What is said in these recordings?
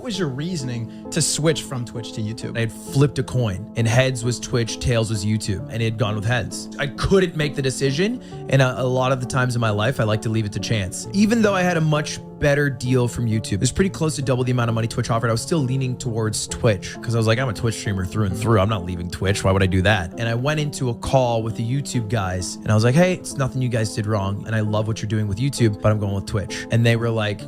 was your reasoning to switch from Twitch to YouTube? I had flipped a coin, and heads was Twitch, tails was YouTube, and it had gone with heads. I couldn't make the decision, and a lot of the times in my life, I like to leave it to chance. Even though I had a much better deal from YouTube, it was pretty close to double the amount of money Twitch offered, I was still leaning towards Twitch because I was like, I'm a Twitch streamer through and through. I'm not leaving Twitch. Why would I do that? And I went into a call with the YouTube guys, and I was like, hey, it's nothing you guys did wrong, and I love what you're doing with YouTube, but I'm going with Twitch. And they were like,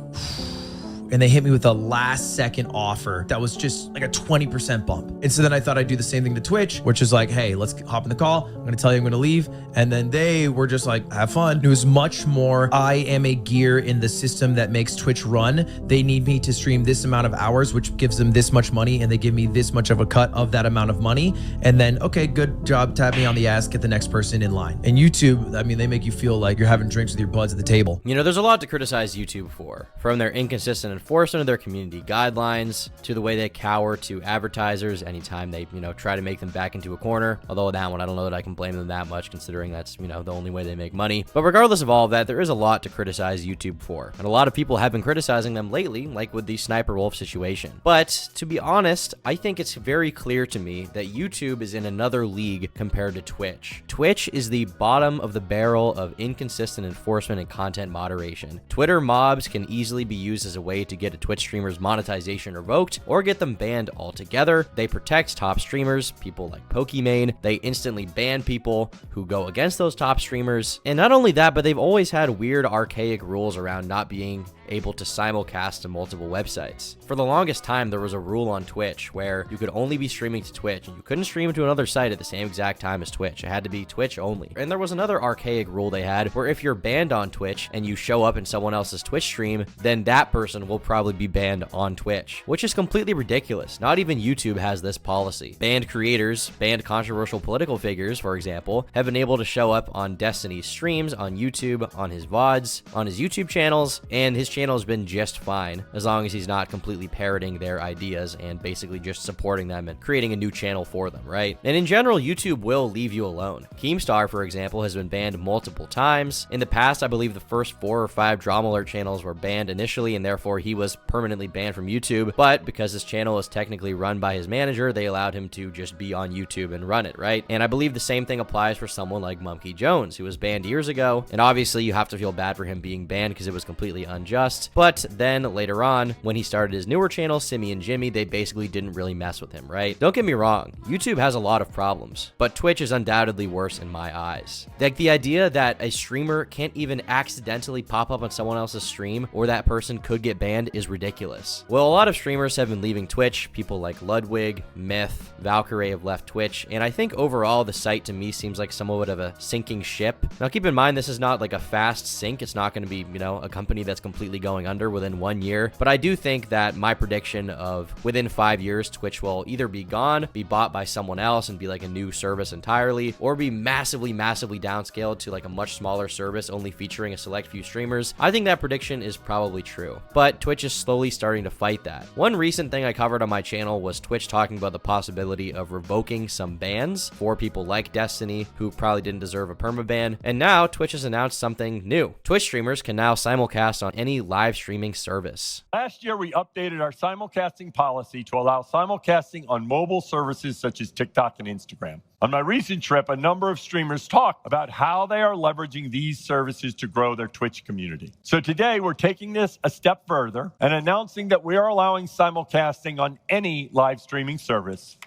and they hit me with a last second offer that was just like a 20% bump. And so then I thought I'd do the same thing to Twitch, which is like, hey, let's hop in the call. I'm gonna tell you I'm gonna leave. And then they were just like, have fun. It was much more, I am a gear in the system that makes Twitch run. They need me to stream this amount of hours, which gives them this much money, and they give me this much of a cut of that amount of money. And then, okay, good job, tap me on the ass, get the next person in line. And YouTube, I mean, they make you feel like you're having drinks with your buds at the table. You know, there's a lot to criticize YouTube for, from their inconsistent enforcement of their community guidelines to the way they cower to advertisers anytime they, try to make them back into a corner. Although that one, I don't know that I can blame them that much, considering that's, the only way they make money. But regardless of all of that, there is a lot to criticize YouTube for. And a lot of people have been criticizing them lately, like with the Sniper Wolf situation. But to be honest, I think it's very clear to me that YouTube is in another league compared to Twitch. Twitch is the bottom of the barrel of inconsistent enforcement and content moderation. Twitter mobs can easily be used as a way to get a Twitch streamer's monetization revoked or get them banned altogether. They protect top streamers, people like Pokimane. They instantly ban people who go against those top streamers. And not only that, but they've always had weird archaic rules around not being able to simulcast to multiple websites. For the longest time, there was a rule on Twitch where you could only be streaming to Twitch and you couldn't stream to another site at the same exact time as Twitch. It had to be Twitch only. And there was another archaic rule they had where if you're banned on Twitch and you show up in someone else's Twitch stream, then that person will probably be banned on Twitch, which is completely ridiculous. Not even YouTube has this policy. Banned creators, banned controversial political figures, for example, have been able to show up on Destiny's streams, on YouTube, on his VODs, on his YouTube channels, and his channel has been just fine as long as he's not completely parroting their ideas and basically just supporting them and creating a new channel for them, right? And in general, YouTube will leave you alone. Keemstar, for example, has been banned multiple times. In the past, I believe the first 4 or 5 Drama Alert channels were banned initially, and therefore he was permanently banned from YouTube, but because his channel is technically run by his manager, they allowed him to just be on YouTube and run it, right? And I believe the same thing applies for someone like Monkey Jones, who was banned years ago, and obviously you have to feel bad for him being banned because it was completely unjust. But then later on, when he started his newer channel, Simmy and Jimmy, they basically didn't really mess with him, right? Don't get me wrong, YouTube has a lot of problems, but Twitch is undoubtedly worse in my eyes. Like the idea that a streamer can't even accidentally pop up on someone else's stream or that person could get banned is ridiculous. Well, a lot of streamers have been leaving Twitch. People like Ludwig, Myth, Valkyrie have left Twitch, and I think overall the site to me seems like somewhat of a sinking ship. Now keep in mind, this is not like a fast sink. It's not going to be, a company that's completely going under within 1 year, but I do think that my prediction of within 5 years, Twitch will either be gone, be bought by someone else and be like a new service entirely, or be massively downscaled to like a much smaller service only featuring a select few streamers. I think that prediction is probably true, but Twitch is slowly starting to fight that. One recent thing I covered on my channel was Twitch talking about the possibility of revoking some bans for people like Destiny who probably didn't deserve a permaban, and now Twitch has announced something new. Twitch streamers can now simulcast on any live streaming service. Last year, we updated our simulcasting policy to allow simulcasting on mobile services such as TikTok and Instagram. On my recent trip, a number of streamers talked about how they are leveraging these services to grow their Twitch community. So today, we're taking this a step further and announcing that we are allowing simulcasting on any live streaming service.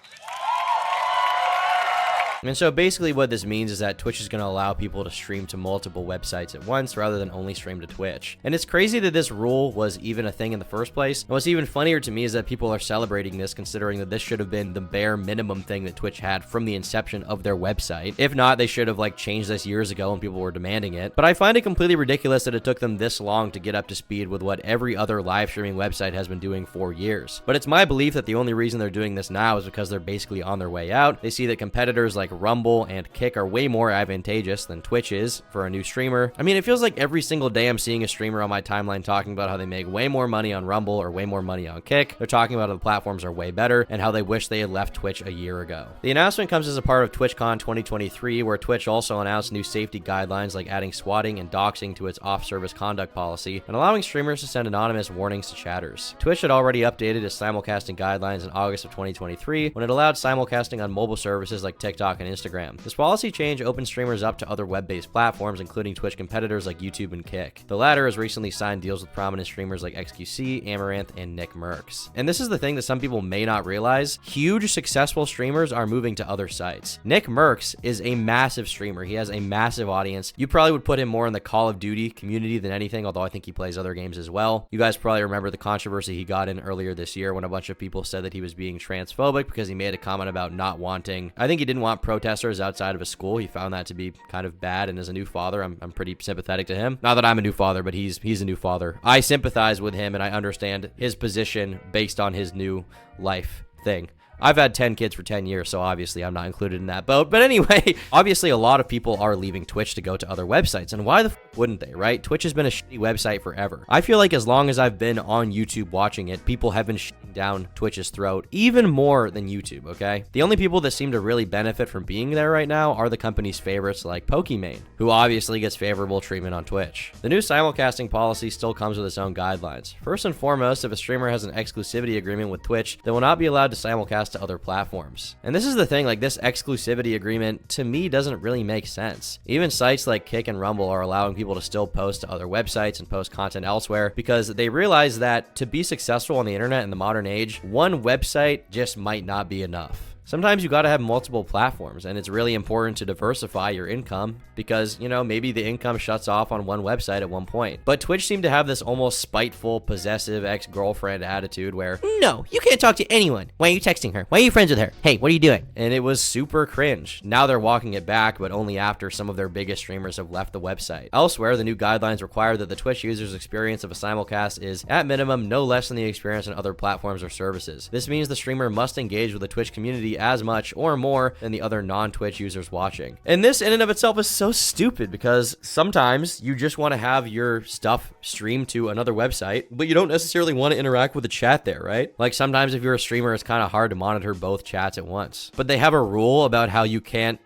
And so basically what this means is that Twitch is going to allow people to stream to multiple websites at once rather than only stream to Twitch. And it's crazy that this rule was even a thing in the first place. And what's even funnier to me is that people are celebrating this, considering that this should have been the bare minimum thing that Twitch had from the inception of their website. If not, they should have like changed this years ago and people were demanding it. But I find it completely ridiculous that it took them this long to get up to speed with what every other live streaming website has been doing for years. But it's my belief that the only reason they're doing this now is because they're basically on their way out. They see that competitors like Rumble and Kick are way more advantageous than Twitch is for a new streamer. I mean, it feels like every single day I'm seeing a streamer on my timeline talking about how they make way more money on Rumble or way more money on Kick. They're talking about how the platforms are way better and how they wish they had left Twitch a year ago. The announcement comes as a part of TwitchCon 2023, where Twitch also announced new safety guidelines like adding swatting and doxing to its off-service conduct policy and allowing streamers to send anonymous warnings to chatters. Twitch had already updated its simulcasting guidelines in August of 2023 when it allowed simulcasting on mobile services like TikTok and Instagram. This policy change opened streamers up to other web-based platforms, including Twitch competitors like YouTube and Kick. The latter has recently signed deals with prominent streamers like XQC, Amaranth, and Nick Merckx. And this is the thing that some people may not realize. Huge, successful streamers are moving to other sites. Nick Merckx is a massive streamer. He has a massive audience. You probably would put him more in the Call of Duty community than anything, although I think he plays other games as well. You guys probably remember the controversy he got in earlier this year when a bunch of people said that he was being transphobic because he made a comment about not wanting, I think he didn't want protesters outside of his school. He found that to be kind of bad, and as a new father, I'm pretty sympathetic to him. Not that I'm a new father, but he's a new father. I sympathize with him, and I understand his position based on his new life thing. I've had 10 kids for 10 years, so obviously I'm not included in that boat. But anyway, obviously a lot of people are leaving Twitch to go to other websites, and why the wouldn't they, right? Twitch has been a shitty website forever. I feel like as long as I've been on YouTube watching it, people have been shitting down Twitch's throat even more than YouTube, okay? The only people that seem to really benefit from being there right now are the company's favorites like Pokimane, who obviously gets favorable treatment on Twitch. The new simulcasting policy still comes with its own guidelines. First and foremost, if a streamer has an exclusivity agreement with Twitch, they will not be allowed to simulcast to other platforms. And this is the thing, like this exclusivity agreement to me doesn't really make sense. Even sites like Kick and Rumble are allowing people to still post to other websites and post content elsewhere because they realize that to be successful on the internet in the modern age, one website just might not be enough. Sometimes you got to have multiple platforms, and it's really important to diversify your income because, you know, maybe the income shuts off on one website at one point. But Twitch seemed to have this almost spiteful, possessive ex-girlfriend attitude where, no, you can't talk to anyone. Why are you texting her? Why are you friends with her? Hey, what are you doing? And it was super cringe. Now they're walking it back, but only after some of their biggest streamers have left the website. Elsewhere, the new guidelines require that the Twitch user's experience of a simulcast is, at minimum, no less than the experience on other platforms or services. This means the streamer must engage with the Twitch community as much or more than the other non-Twitch users watching. And this in and of itself is so stupid because sometimes you just want to have your stuff streamed to another website, but you don't necessarily want to interact with the chat there, right? Like sometimes if you're a streamer, it's kind of hard to monitor both chats at once. But they have a rule about how you can't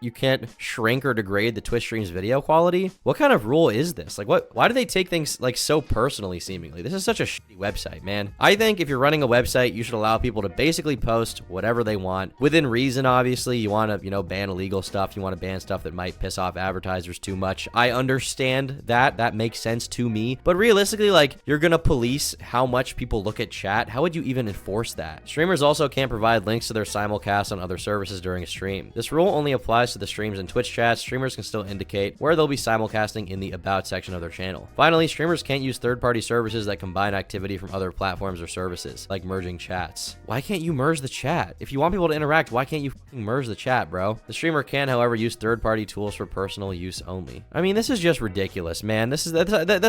shrink or degrade the Twitch stream's video quality. What kind of rule is this? Like why do they take things like so personally seemingly? This is such a shitty website, man. I think if you're running a website, you should allow people to basically post whatever they want within reason. Obviously, you want to, you know, ban illegal stuff. You want to ban stuff that might piss off advertisers too much. I understand that makes sense to me, but realistically, like, you're gonna police how much people look at chat. How would you even enforce that? Streamers also can't provide links to their simulcast on other services during a stream. This rule only applies to the streams and Twitch chats. Streamers can still indicate where they'll be simulcasting in the about section of their channel. Finally, streamers can't use third-party services that combine activity from other platforms or services, like merging chats. Why can't you merge the chat? If you want people to interact, why can't you merge the chat, bro? The streamer can, however, use third-party tools for personal use only. I mean, this is just ridiculous, man. That's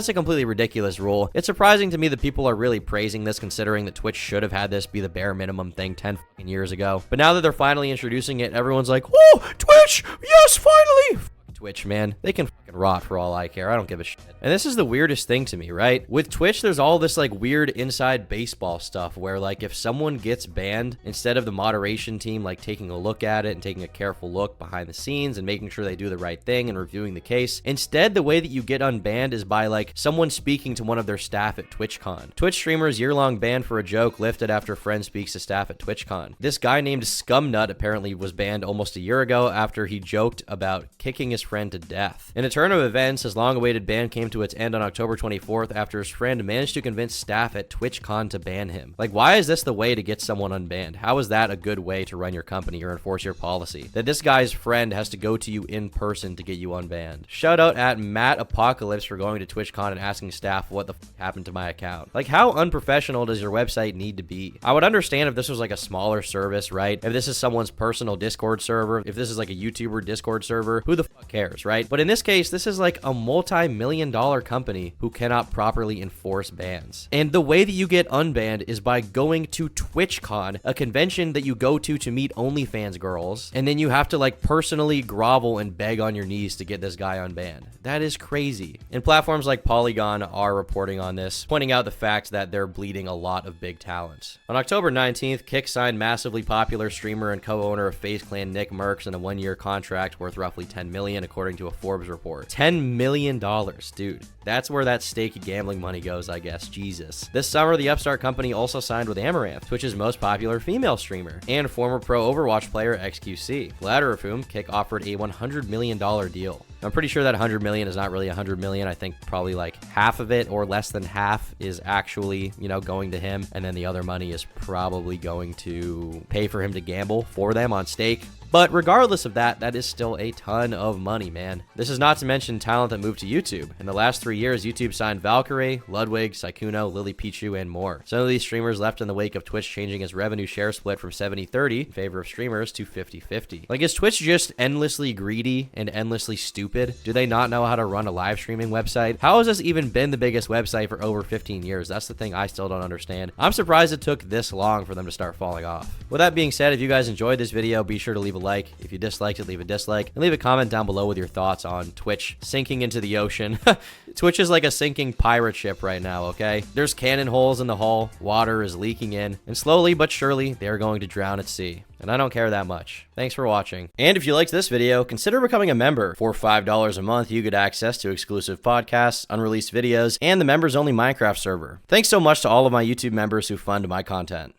a completely ridiculous rule. It's surprising to me that people are really praising this, considering that Twitch should have had this be the bare minimum thing 10 years ago. But now that they're finally introducing it, everyone's like, oh, Twitch, yes, finally! Twitch, man, they can fucking rot for all I care. I don't give a shit. And this is the weirdest thing to me, right? With Twitch, there's all this like weird inside baseball stuff where like if someone gets banned, instead of the moderation team like taking a look at it and taking a careful look behind the scenes and making sure they do the right thing and reviewing the case, instead the way that you get unbanned is by like someone speaking to one of their staff at TwitchCon. Twitch streamers year-long ban for a joke lifted after friend speaks to staff at TwitchCon. This guy named Scumnut apparently was banned almost a year ago after he joked about kicking his friend to death. In a turn of events, his long-awaited ban came to its end on October 24th after his friend managed to convince staff at TwitchCon to ban him. Like, why is this the way to get someone unbanned? How is that a good way to run your company or enforce your policy? That this guy's friend has to go to you in person to get you unbanned. Shout out at Matt Apocalypse for going to TwitchCon and asking staff what the f happened to my account. Like, how unprofessional does your website need to be? I would understand if this was like a smaller service, right? If this is someone's personal Discord server, if this is like a YouTuber Discord server, who the fuck cares? cares, right? But in this case, this is like a multi-million-dollar company who cannot properly enforce bans. And the way that you get unbanned is by going to TwitchCon, a convention that you go to meet OnlyFans girls, and then you have to like personally grovel and beg on your knees to get this guy unbanned. That is crazy. And platforms like Polygon are reporting on this, pointing out the fact that they're bleeding a lot of big talent. On October 19th, Kick signed massively popular streamer and co-owner of FaZe Clan Nick Merckx in a one-year contract worth roughly $10 million, according to a Forbes report. $10 million, dude. That's where that stake gambling money goes, I guess. Jesus. This summer, the upstart company also signed with Amaranth, Twitch's most popular female streamer, and former pro Overwatch player XQC, the latter of whom Kick offered a $100 million deal. I'm pretty sure that 100 million is not really 100 million. I think probably like half of it or less than half is actually, going to him. And then the other money is probably going to pay for him to gamble for them on stake. But regardless of that, that is still a ton of money, man. This is not to mention talent that moved to YouTube. In the last 3 years, YouTube signed Valkyrie, Ludwig, Sykkuno, Lily Pichu, and more. Some of these streamers left in the wake of Twitch changing its revenue share split from 70-30 in favor of streamers to 50-50. Like, is Twitch just endlessly greedy and endlessly stupid? Do they not know how to run a live streaming website? How has this even been the biggest website for over 15 years? That's the thing I still don't understand. I'm surprised it took this long for them to start falling off. With that being said, if you guys enjoyed this video, be sure to leave a like. If you disliked it, leave a dislike, and leave a comment down below with your thoughts on Twitch sinking into the ocean. Twitch is like a sinking pirate ship right now, okay? There's cannon holes in the hull, water is leaking in, and slowly but surely, they are going to drown at sea. And I don't care that much. Thanks for watching. And if you liked this video, consider becoming a member. For $5 a month, you get access to exclusive podcasts, unreleased videos, and the members-only Minecraft server. Thanks so much to all of my YouTube members who fund my content.